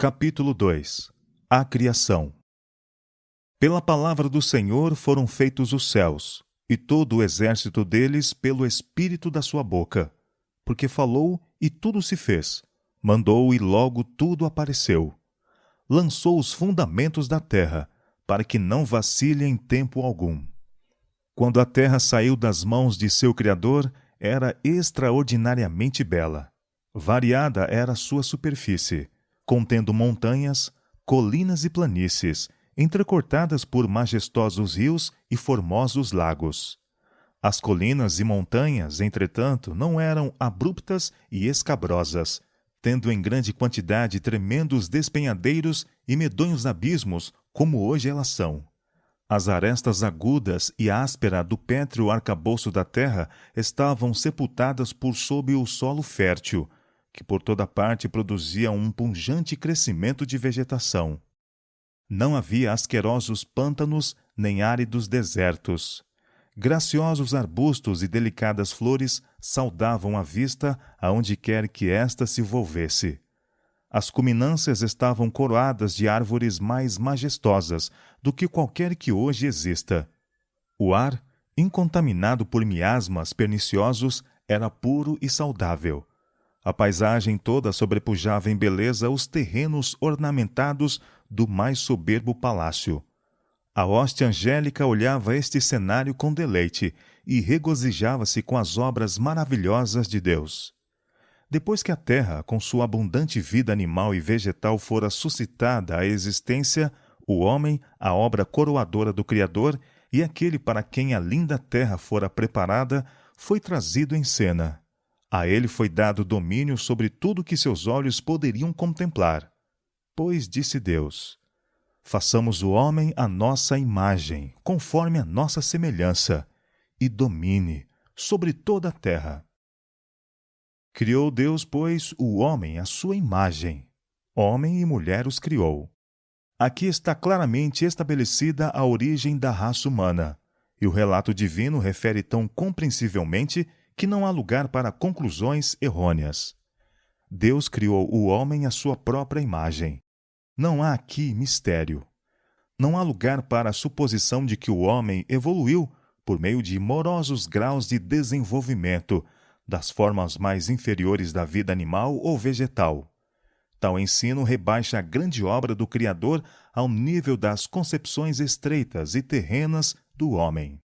Capítulo 2 A Criação. Pela palavra do Senhor foram feitos os céus, e todo o exército deles pelo espírito da sua boca. Porque falou, e tudo se fez. Mandou, e logo tudo apareceu. Lançou os fundamentos da terra, para que não vacile em tempo algum. Quando a terra saiu das mãos de seu Criador, era extraordinariamente bela. Variada era a sua superfície, contendo montanhas, colinas e planícies, entrecortadas por majestosos rios e formosos lagos. As colinas e montanhas, entretanto, não eram abruptas e escabrosas, tendo em grande quantidade tremendos despenhadeiros e medonhos abismos, como hoje elas são. As arestas agudas e áspera do pétreo arcabouço da terra estavam sepultadas por sob o solo fértil, que por toda parte produzia um pungente crescimento de vegetação. Não havia asquerosos pântanos nem áridos desertos. Graciosos arbustos e delicadas flores saudavam a vista aonde quer que esta se volvesse. As culminâncias estavam coroadas de árvores mais majestosas do que qualquer que hoje exista. O ar, incontaminado por miasmas perniciosos, era puro e saudável. A paisagem toda sobrepujava em beleza os terrenos ornamentados do mais soberbo palácio. A hoste angélica olhava este cenário com deleite e regozijava-se com as obras maravilhosas de Deus. Depois que a terra, com sua abundante vida animal e vegetal, fora suscitada à existência, o homem, a obra coroadora do Criador, e aquele para quem a linda terra fora preparada, foi trazido em cena. A ele foi dado domínio sobre tudo que seus olhos poderiam contemplar. Pois disse Deus: façamos o homem à nossa imagem, conforme a nossa semelhança, e domine sobre toda a terra. Criou Deus, pois, o homem à sua imagem. Homem e mulher os criou. Aqui está claramente estabelecida a origem da raça humana, e o relato divino refere tão compreensivelmente que não há lugar para conclusões errôneas. Deus criou o homem à sua própria imagem. Não há aqui mistério. Não há lugar para a suposição de que o homem evoluiu por meio de morosos graus de desenvolvimento, das formas mais inferiores da vida animal ou vegetal. Tal ensino rebaixa a grande obra do Criador ao nível das concepções estreitas e terrenas do homem.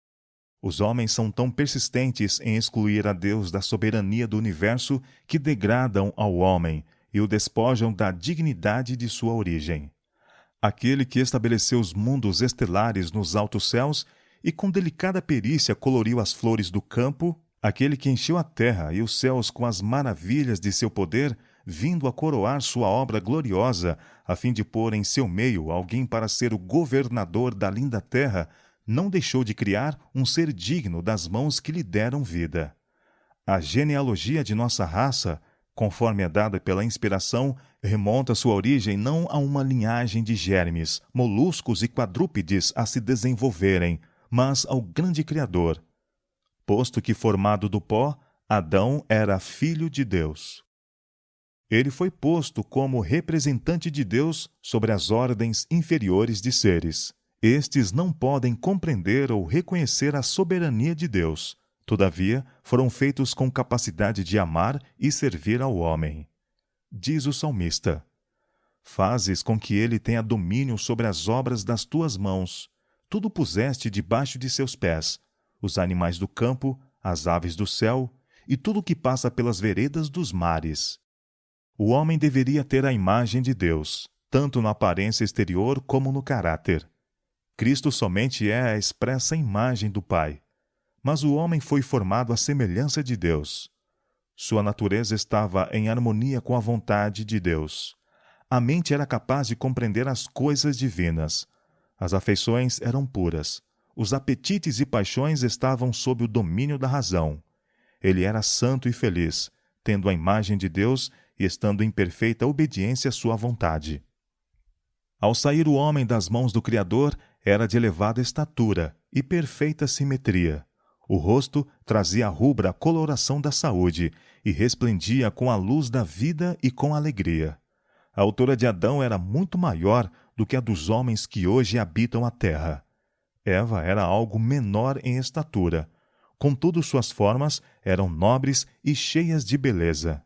Os homens são tão persistentes em excluir a Deus da soberania do universo que degradam ao homem e o despojam da dignidade de sua origem. Aquele que estabeleceu os mundos estelares nos altos céus e com delicada perícia coloriu as flores do campo, aquele que encheu a terra e os céus com as maravilhas de seu poder, vindo a coroar sua obra gloriosa, a fim de pôr em seu meio alguém para ser o governador da linda terra, não deixou de criar um ser digno das mãos que lhe deram vida. A genealogia de nossa raça, conforme é dada pela inspiração, remonta sua origem não a uma linhagem de germes, moluscos e quadrúpedes a se desenvolverem, mas ao grande Criador. Posto que formado do pó, Adão era filho de Deus. Ele foi posto como representante de Deus sobre as ordens inferiores de seres. Estes não podem compreender ou reconhecer a soberania de Deus. Todavia, foram feitos com capacidade de amar e servir ao homem. Diz o salmista: fazes com que ele tenha domínio sobre as obras das tuas mãos. Tudo puseste debaixo de seus pés, os animais do campo, as aves do céu e tudo que passa pelas veredas dos mares. O homem deveria ter a imagem de Deus, tanto na aparência exterior como no caráter. Cristo somente é a expressa imagem do Pai, mas o homem foi formado à semelhança de Deus. Sua natureza estava em harmonia com a vontade de Deus. A mente era capaz de compreender as coisas divinas. As afeições eram puras. Os apetites e paixões estavam sob o domínio da razão. Ele era santo e feliz, tendo a imagem de Deus e estando em perfeita obediência à sua vontade. Ao sair o homem das mãos do Criador, era de elevada estatura e perfeita simetria. O rosto trazia a rubra coloração da saúde e resplendia com a luz da vida e com alegria. A altura de Adão era muito maior do que a dos homens que hoje habitam a terra. Eva era algo menor em estatura. Contudo, suas formas eram nobres e cheias de beleza.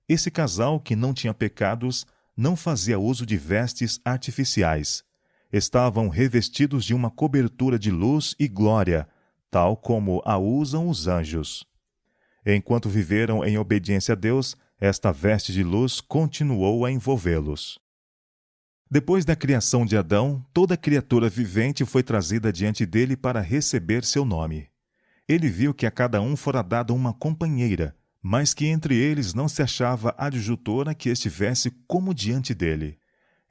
Esse casal, que não tinha pecados, não fazia uso de vestes artificiais. Estavam revestidos de uma cobertura de luz e glória, tal como a usam os anjos. Enquanto viveram em obediência a Deus, esta veste de luz continuou a envolvê-los. Depois da criação de Adão, toda criatura vivente foi trazida diante dele para receber seu nome. Ele viu que a cada um fora dada uma companheira, mas que entre eles não se achava adjutora que estivesse como diante dele.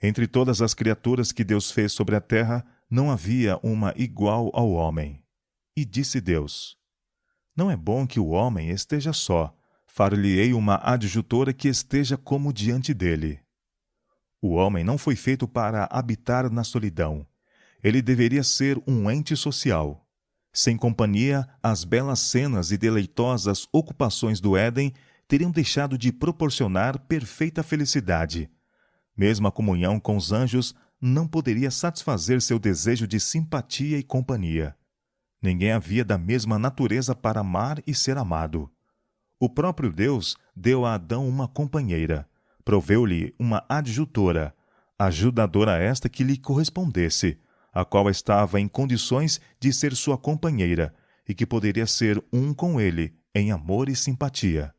Entre todas as criaturas que Deus fez sobre a terra, não havia uma igual ao homem. E disse Deus: Não é bom que o homem esteja só. Far-lhe-ei uma adjutora que esteja como diante dele. O homem não foi feito para habitar na solidão. Ele deveria ser um ente social. Sem companhia, as belas cenas e deleitosas ocupações do Éden teriam deixado de proporcionar perfeita felicidade. Mesmo a comunhão com os anjos não poderia satisfazer seu desejo de simpatia e companhia. Ninguém havia da mesma natureza para amar e ser amado. O próprio Deus deu a Adão uma companheira, proveu-lhe uma adjutora, ajudadora esta que lhe correspondesse, a qual estava em condições de ser sua companheira e que poderia ser um com ele em amor e simpatia.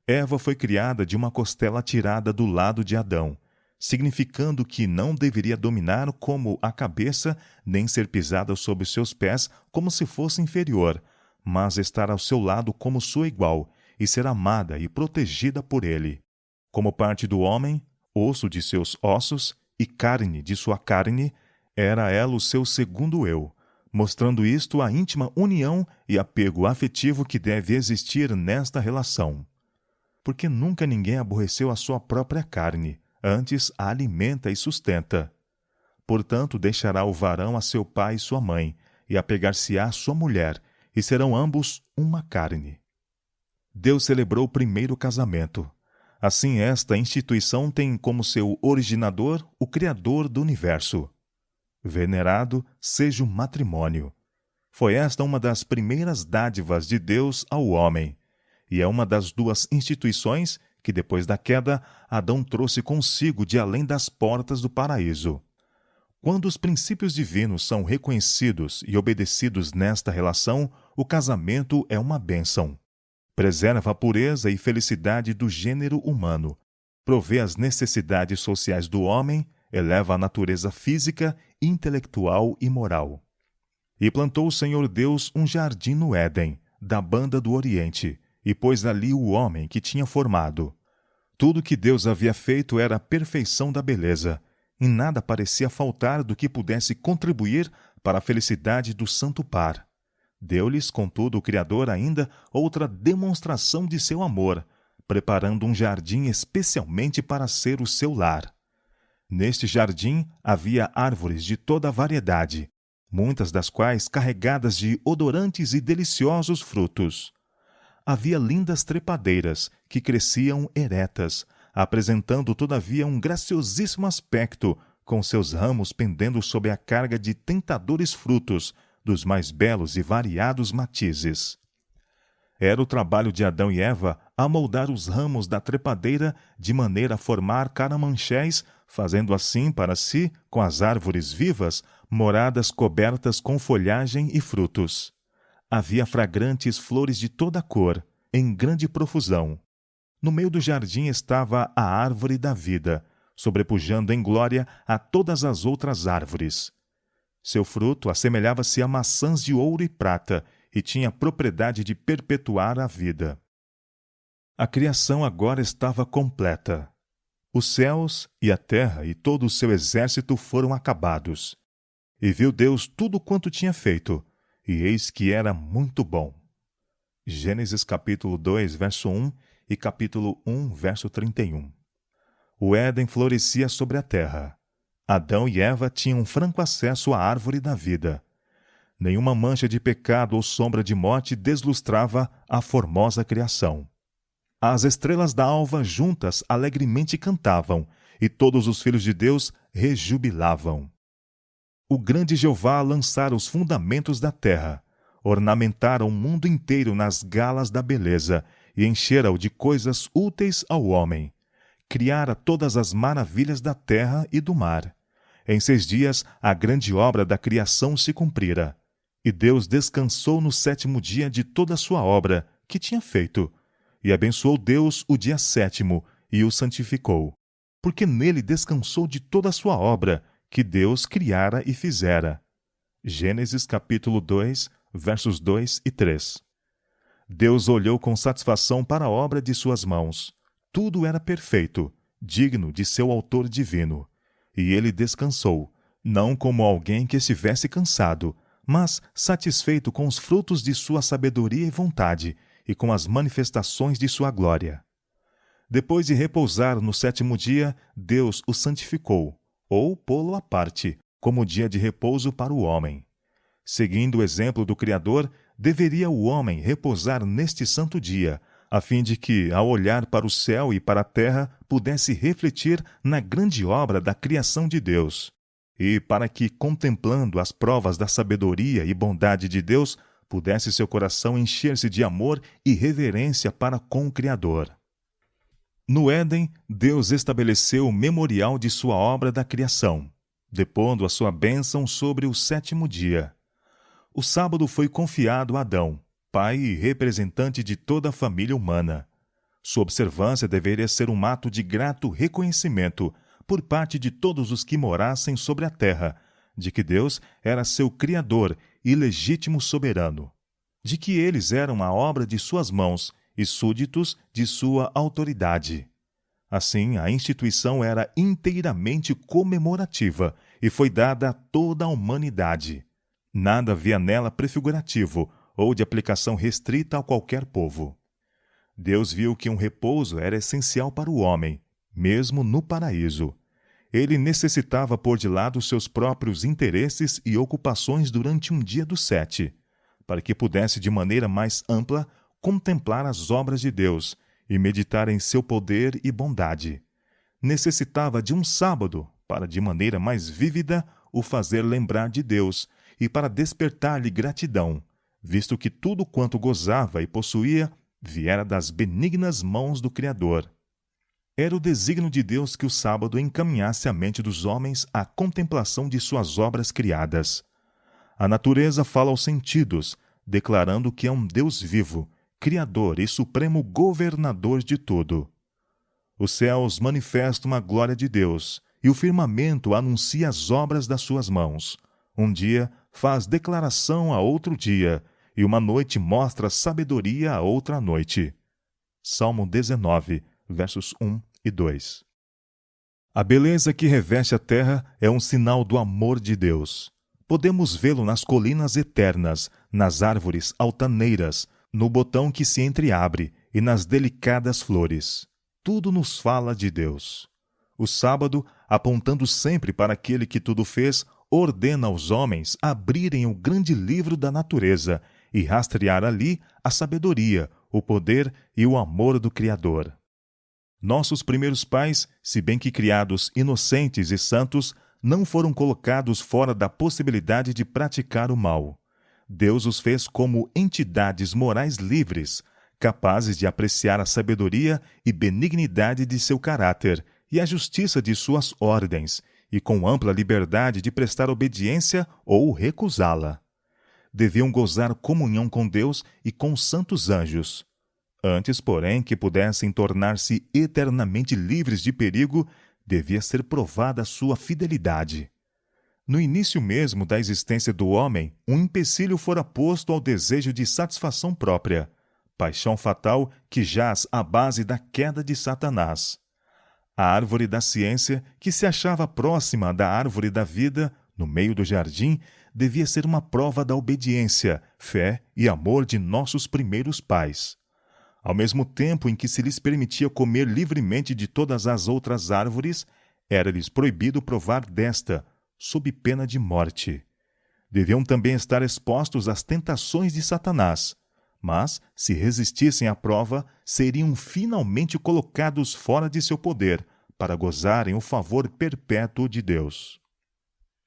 Eva foi criada de uma costela tirada do lado de Adão, significando que não deveria dominar como a cabeça, nem ser pisada sob seus pés como se fosse inferior, mas estar ao seu lado como sua igual e ser amada e protegida por ele. Como parte do homem, osso de seus ossos e carne de sua carne, era ela o seu segundo eu, mostrando isto a íntima união e apego afetivo que deve existir nesta relação. Porque nunca ninguém aborreceu a sua própria carne, antes a alimenta e sustenta. Portanto, deixará o varão a seu pai e sua mãe, e apegar-se-á à sua mulher, e serão ambos uma carne. Deus celebrou o primeiro casamento. Assim, esta instituição tem como seu originador o Criador do universo. Venerado seja o matrimônio. Foi esta uma das primeiras dádivas de Deus ao homem, e é uma das duas instituições que, depois da queda, Adão trouxe consigo de além das portas do paraíso. Quando os princípios divinos são reconhecidos e obedecidos nesta relação, o casamento é uma bênção. Preserva a pureza e felicidade do gênero humano, provê as necessidades sociais do homem, eleva a natureza física, intelectual e moral. E plantou o Senhor Deus um jardim no Éden, da banda do Oriente, e pôs ali o homem que tinha formado. Tudo que Deus havia feito era a perfeição da beleza, e nada parecia faltar do que pudesse contribuir para a felicidade do santo par. Deu-lhes, contudo, o Criador ainda outra demonstração de seu amor, preparando um jardim especialmente para ser o seu lar. Neste jardim havia árvores de toda a variedade, muitas das quais carregadas de odorantes e deliciosos frutos. Havia lindas trepadeiras que cresciam eretas, apresentando todavia um graciosíssimo aspecto, com seus ramos pendendo sob a carga de tentadores frutos, dos mais belos e variados matizes. Era o trabalho de Adão e Eva amoldar os ramos da trepadeira de maneira a formar caramanchés, fazendo assim para si, com as árvores vivas, moradas cobertas com folhagem e frutos. Havia fragrantes flores de toda cor, em grande profusão. No meio do jardim estava a árvore da vida, sobrepujando em glória a todas as outras árvores. Seu fruto assemelhava-se a maçãs de ouro e prata, e tinha propriedade de perpetuar a vida. A criação agora estava completa. Os céus e a terra e todo o seu exército foram acabados. E viu Deus tudo quanto tinha feito, e eis que era muito bom. Gênesis capítulo 2, verso 1 e capítulo 1, verso 31. O Éden florescia sobre a terra. Adão e Eva tinham franco acesso à árvore da vida. Nenhuma mancha de pecado ou sombra de morte deslustrava a formosa criação. As estrelas da alva juntas alegremente cantavam, e todos os filhos de Deus rejubilavam. O grande Jeová lançara os fundamentos da terra, ornamentara o mundo inteiro nas galas da beleza e enchera-o de coisas úteis ao homem. Criara todas as maravilhas da terra e do mar. Em 6 dias a grande obra da criação se cumprira. E Deus descansou no 7º dia de toda a sua obra que tinha feito. E abençoou Deus o dia 7º e o santificou, porque nele descansou de toda a sua obra que Deus criara e fizera. Gênesis capítulo 2, versos 2 e 3. Deus olhou com satisfação para a obra de suas mãos. Tudo era perfeito, digno de seu autor divino. E ele descansou, não como alguém que estivesse cansado, mas satisfeito com os frutos de sua sabedoria e vontade, e com as manifestações de sua glória. Depois de repousar no 7º dia, Deus o santificou, ou pô-lo à parte, como dia de repouso para o homem. Seguindo o exemplo do Criador, deveria o homem repousar neste santo dia, a fim de que, ao olhar para o céu e para a terra, pudesse refletir na grande obra da criação de Deus. E para que, contemplando as provas da sabedoria e bondade de Deus, pudesse seu coração encher-se de amor e reverência para com o Criador. No Éden, Deus estabeleceu o memorial de sua obra da criação, depondo a sua bênção sobre o 7º dia. O sábado foi confiado a Adão, pai e representante de toda a família humana. Sua observância deveria ser um ato de grato reconhecimento por parte de todos os que morassem sobre a terra, de que Deus era seu Criador e legítimo soberano, de que eles eram a obra de suas mãos e súditos de sua autoridade. Assim, a instituição era inteiramente comemorativa e foi dada a toda a humanidade. Nada havia nela prefigurativo ou de aplicação restrita a qualquer povo. Deus viu que um repouso era essencial para o homem, mesmo no paraíso. Ele necessitava pôr de lado seus próprios interesses e ocupações durante um dia dos 7, para que pudesse de maneira mais ampla contemplar as obras de Deus e meditar em seu poder e bondade. Necessitava de um sábado para, de maneira mais vívida, o fazer lembrar de Deus e para despertar-lhe gratidão, visto que tudo quanto gozava e possuía viera das benignas mãos do Criador. Era o desígnio de Deus que o sábado encaminhasse a mente dos homens à contemplação de suas obras criadas. A natureza fala aos sentidos, declarando que é um Deus vivo, Criador e supremo governador de tudo. Os céus manifestam a glória de Deus, e o firmamento anuncia as obras das suas mãos. Um dia faz declaração a outro dia, e uma noite mostra sabedoria a outra noite. Salmo 19, versos 1 e 2. A beleza que reveste a terra é um sinal do amor de Deus. Podemos vê-lo nas colinas eternas, nas árvores altaneiras, no botão que se entreabre e nas delicadas flores. Tudo nos fala de Deus. O sábado, apontando sempre para aquele que tudo fez, ordena aos homens abrirem o grande livro da natureza e rastrear ali a sabedoria, o poder e o amor do Criador. Nossos primeiros pais, se bem que criados inocentes e santos, não foram colocados fora da possibilidade de praticar o mal. Deus os fez como entidades morais livres, capazes de apreciar a sabedoria e benignidade de seu caráter e a justiça de suas ordens, e com ampla liberdade de prestar obediência ou recusá-la. Deviam gozar comunhão com Deus e com os santos anjos. Antes, porém, que pudessem tornar-se eternamente livres de perigo, devia ser provada a sua fidelidade. No início mesmo da existência do homem, um empecilho fora posto ao desejo de satisfação própria, paixão fatal que jaz à base da queda de Satanás. A árvore da ciência, que se achava próxima da árvore da vida, no meio do jardim, devia ser uma prova da obediência, fé e amor de nossos primeiros pais. Ao mesmo tempo em que se lhes permitia comer livremente de todas as outras árvores, era-lhes proibido provar desta, sob pena de morte. Deviam também estar expostos às tentações de Satanás, mas, se resistissem à prova, seriam finalmente colocados fora de seu poder, para gozarem o favor perpétuo de Deus.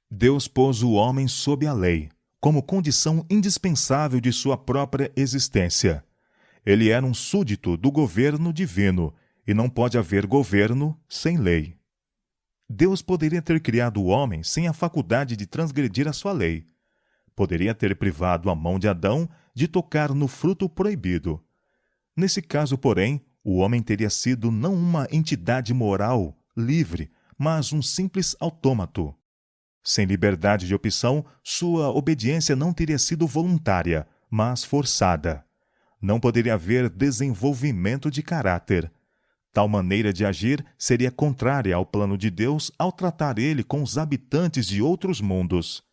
Deus pôs o homem sob a lei, como condição indispensável de sua própria existência. Ele era um súdito do governo divino, e não pode haver governo sem lei. Deus poderia ter criado o homem sem a faculdade de transgredir a sua lei. Poderia ter privado a mão de Adão de tocar no fruto proibido. Nesse caso, porém, o homem teria sido não uma entidade moral, livre, mas um simples autômato. Sem liberdade de opção, sua obediência não teria sido voluntária, mas forçada. Não poderia haver desenvolvimento de caráter. Tal maneira de agir seria contrária ao plano de Deus ao tratar ele com os habitantes de outros mundos.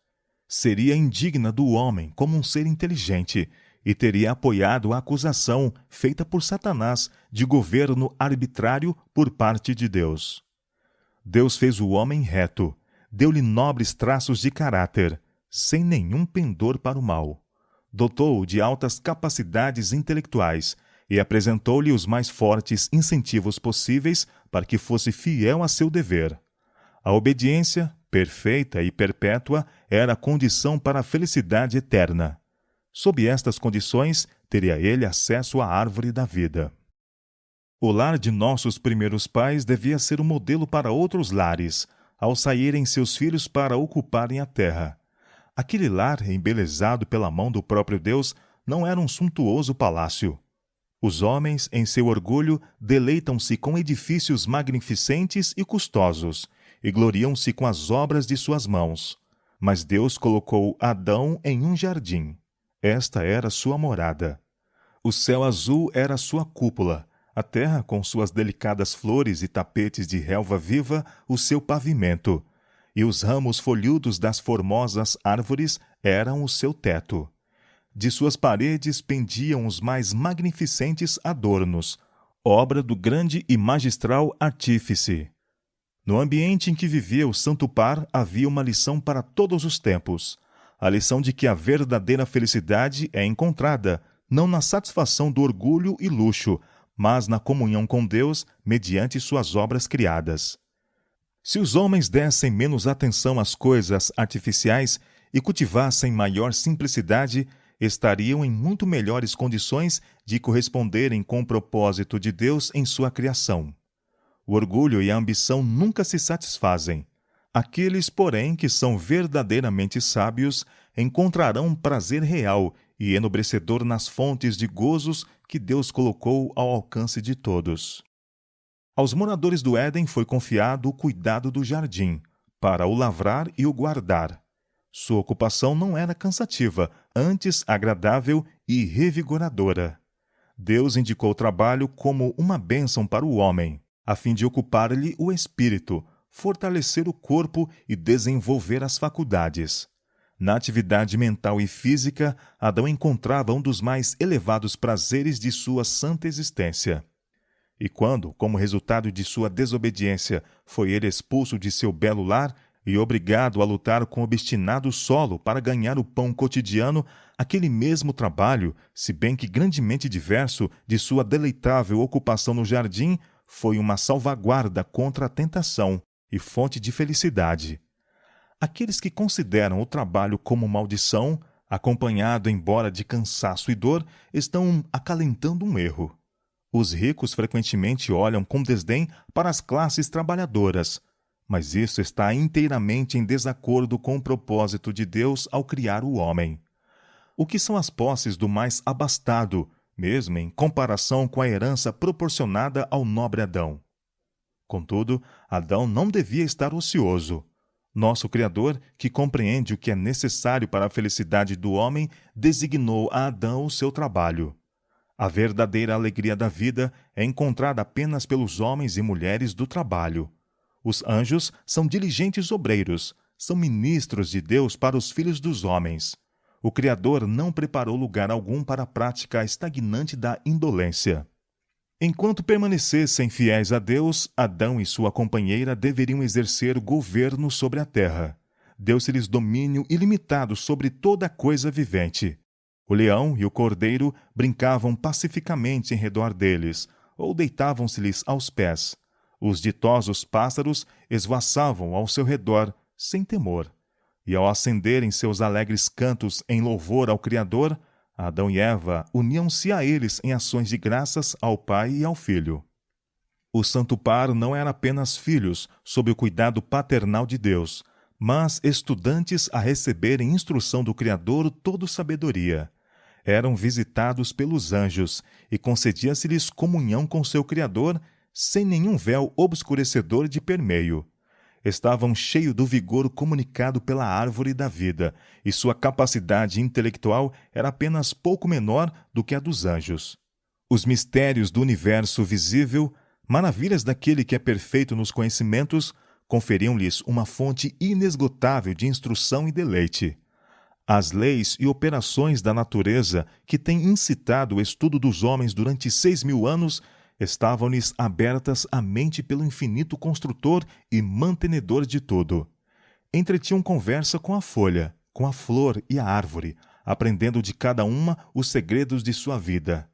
Seria indigna do homem como um ser inteligente e teria apoiado a acusação feita por Satanás de governo arbitrário por parte de Deus. Deus fez o homem reto, deu-lhe nobres traços de caráter, sem nenhum pendor para o mal. Dotou-o de altas capacidades intelectuais e apresentou-lhe os mais fortes incentivos possíveis para que fosse fiel a seu dever. A obediência, perfeita e perpétua, era a condição para a felicidade eterna. Sob estas condições, teria ele acesso à árvore da vida. O lar de nossos primeiros pais devia ser um modelo para outros lares, ao saírem seus filhos para ocuparem a terra. Aquele lar, embelezado pela mão do próprio Deus, não era um suntuoso palácio. Os homens, em seu orgulho, deleitam-se com edifícios magnificentes e custosos, e gloriam-se com as obras de suas mãos. Mas Deus colocou Adão em um jardim. Esta era sua morada. O céu azul era sua cúpula, a terra, com suas delicadas flores e tapetes de relva viva, o seu pavimento, e os ramos folhudos das formosas árvores eram o seu teto. De suas paredes pendiam os mais magnificentes adornos, obra do grande e magistral artífice. No ambiente em que vivia o Santo Par havia uma lição para todos os tempos, a lição de que a verdadeira felicidade é encontrada, não na satisfação do orgulho e luxo, mas na comunhão com Deus mediante suas obras criadas. Se os homens dessem menos atenção às coisas artificiais e cultivassem maior simplicidade, estariam em muito melhores condições de corresponderem com o propósito de Deus em sua criação. O orgulho e a ambição nunca se satisfazem. Aqueles, porém, que são verdadeiramente sábios encontrarão prazer real e enobrecedor nas fontes de gozos que Deus colocou ao alcance de todos. Aos moradores do Éden foi confiado o cuidado do jardim, para o lavrar e o guardar. Sua ocupação não era cansativa, antes agradável e revigoradora. Deus indicou o trabalho como uma bênção para o homem, a fim de ocupar-lhe o espírito, fortalecer o corpo e desenvolver as faculdades. Na atividade mental e física, Adão encontrava um dos mais elevados prazeres de sua santa existência. E quando, como resultado de sua desobediência, foi ele expulso de seu belo lar e obrigado a lutar com o obstinado solo para ganhar o pão cotidiano, aquele mesmo trabalho, se bem que grandemente diverso de sua deleitável ocupação no jardim, foi uma salvaguarda contra a tentação e fonte de felicidade. Aqueles que consideram o trabalho como maldição, acompanhado embora de cansaço e dor, estão acalentando um erro. Os ricos frequentemente olham com desdém para as classes trabalhadoras, mas isso está inteiramente em desacordo com o propósito de Deus ao criar o homem. O que são as posses do mais abastado, mesmo em comparação com a herança proporcionada ao nobre Adão? Contudo, Adão não devia estar ocioso. Nosso Criador, que compreende o que é necessário para a felicidade do homem, designou a Adão o seu trabalho. A verdadeira alegria da vida é encontrada apenas pelos homens e mulheres do trabalho. Os anjos são diligentes obreiros, são ministros de Deus para os filhos dos homens. O Criador não preparou lugar algum para a prática estagnante da indolência. Enquanto permanecessem fiéis a Deus, Adão e sua companheira deveriam exercer governo sobre a terra. Deu-se-lhes domínio ilimitado sobre toda coisa vivente. O leão e o cordeiro brincavam pacificamente em redor deles, ou deitavam-se-lhes aos pés. Os ditosos pássaros esvoaçavam ao seu redor, sem temor. E ao acenderem seus alegres cantos em louvor ao Criador, Adão e Eva uniam-se a eles em ações de graças ao Pai e ao Filho. O santo par não era apenas filhos sob o cuidado paternal de Deus, mas estudantes a receberem instrução do Criador toda sabedoria. Eram visitados pelos anjos e concedia-se-lhes comunhão com seu Criador sem nenhum véu obscurecedor de permeio. Estavam cheios do vigor comunicado pela árvore da vida, e sua capacidade intelectual era apenas pouco menor do que a dos anjos. Os mistérios do universo visível, maravilhas daquele que é perfeito nos conhecimentos, conferiam-lhes uma fonte inesgotável de instrução e deleite. As leis e operações da natureza que têm incitado o estudo dos homens durante 6.000 anos estavam-lhes abertas à mente pelo infinito construtor e mantenedor de tudo. Entretinham conversa com a folha, com a flor e a árvore, aprendendo de cada uma os segredos de sua vida.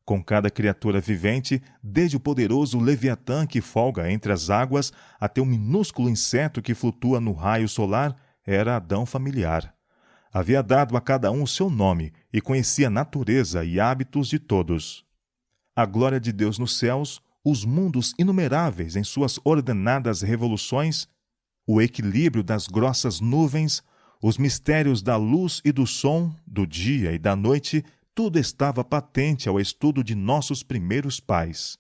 Com cada criatura vivente, desde o poderoso Leviatã que folga entre as águas até o minúsculo inseto que flutua no raio solar, era Adão familiar. Havia dado a cada um o seu nome e conhecia a natureza e hábitos de todos. A glória de Deus nos céus, os mundos inumeráveis em suas ordenadas revoluções, o equilíbrio das grossas nuvens, os mistérios da luz e do som, do dia e da noite, tudo estava patente ao estudo de nossos primeiros pais.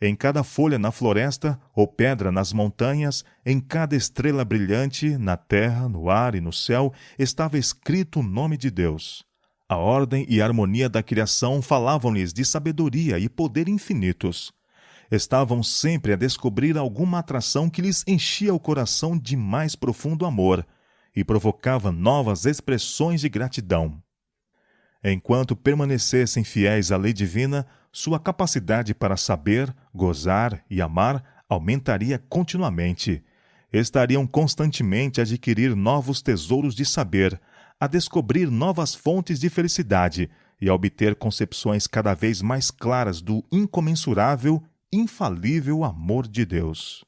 Em cada folha na floresta ou pedra nas montanhas, em cada estrela brilhante, na terra, no ar e no céu, estava escrito o nome de Deus. A ordem e a harmonia da criação falavam-lhes de sabedoria e poder infinitos. Estavam sempre a descobrir alguma atração que lhes enchia o coração de mais profundo amor e provocava novas expressões de gratidão. Enquanto permanecessem fiéis à lei divina, sua capacidade para saber, gozar e amar aumentaria continuamente. Estariam constantemente a adquirir novos tesouros de saber, a descobrir novas fontes de felicidade e a obter concepções cada vez mais claras do incomensurável, infalível amor de Deus.